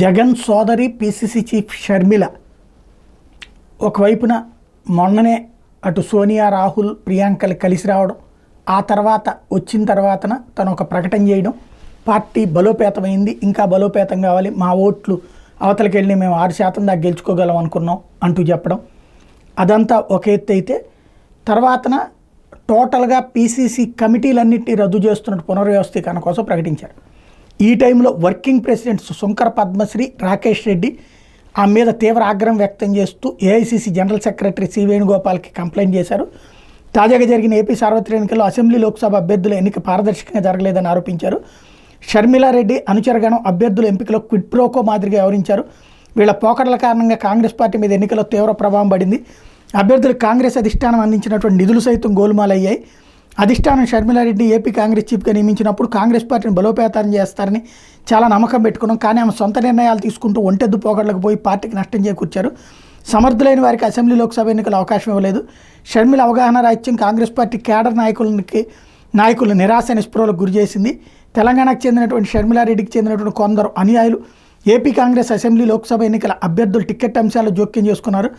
జగన్ సోదరి PCC chief Sharmila ఒకవైపున మొన్ననే అటు సోనియా రాహుల్ ప్రియాంకలు కలిసి రావడం, ఆ తర్వాత వచ్చిన తర్వాతన తను ఒక ప్రకటన చేయడం, పార్టీ బలోపేతమైంది, ఇంకా బలోపేతం కావాలి, మా ఓట్లు అవతలకి వెళ్ళి మేము 6% దాకా గెలుచుకోగలం అనుకున్నాం అంటూ చెప్పడం, అదంతా ఒక ఎత్తు అయితే తర్వాతన టోటల్గా పిసిసి కమిటీలన్నింటినీ రద్దు చేస్తున్నట్టు పునర్వ్యవస్థీకరణ కోసం ప్రకటించారు. ఈ టైంలో వర్కింగ్ ప్రెసిడెంట్స్ శుంకర పద్మశ్రీ, రాకేష్ రెడ్డి ఆ మీద తీవ్ర ఆగ్రహం వ్యక్తం చేస్తూ ఏఐసిసి జనరల్ సెక్రటరీ సి వేణుగోపాల్కి కంప్లైంట్ చేశారు. తాజాగా జరిగిన ఏపీ సార్వత్రిక ఎన్నికల్లో అసెంబ్లీ, లోక్సభ అభ్యర్థుల ఎన్నిక పారదర్శకంగా జరగలేదని ఆరోపించారు. షర్మిలారెడ్డి అనుచరగణం అభ్యర్థుల ఎంపికలో క్విడ్ ప్రోకో మాదిరిగా వ్యవహరించారు. వీళ్ళ పోకడల కారణంగా కాంగ్రెస్ పార్టీ మీద ఎన్నికల్లో తీవ్ర ప్రభావం పడింది. అభ్యర్థులకు కాంగ్రెస్ అధిష్టానం అందించినటువంటి నిధులు సైతం గోలుమాలయ్యాయి. అధిష్టానం షర్మిలారెడ్డి ఏపీ కాంగ్రెస్ చీఫ్గా నియమించినప్పుడు కాంగ్రెస్ పార్టీని బలోపేతం చేస్తారని చాలా నమ్మకం పెట్టుకున్నాం. కానీ ఆమె సొంత నిర్ణయాలు తీసుకుంటూ ఒంటెద్దు పోకడలకు పోయి పార్టీకి నష్టం చేకూర్చారు. సమర్థులైన వారికి అసెంబ్లీ, లోక్సభ ఎన్నికల అవకాశం ఇవ్వలేదు. షర్మిల అవగాహన రాహిత్యం కాంగ్రెస్ పార్టీ కేడర్ నాయకులను నిరాశ నిస్పృహలకు గురి చేసింది. తెలంగాణకు చెందినటువంటి షర్మిలారెడ్డికి చెందినటువంటి కొందరు అనుయాయులు ఏపీ కాంగ్రెస్ అసెంబ్లీ, లోక్సభ ఎన్నికల అభ్యర్థులు టికెట్ అంశాలు జోక్యం చేసుకున్నారు.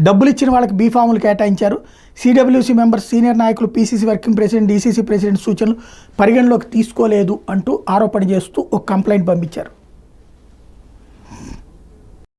డబ్బులు ఇచ్చిన వాళ్ళకి బీఫాములు కేటాయించారు. సిడబ్ల్యూసీ మెంబర్స్, సీనియర్ నాయకులు, PCC working president, DCC president సూచనలు పరిగణలోకి తీసుకోలేదు అంటూ ఆరోపణ చేస్తూ ఒక కంప్లైంట్ పంపించారు.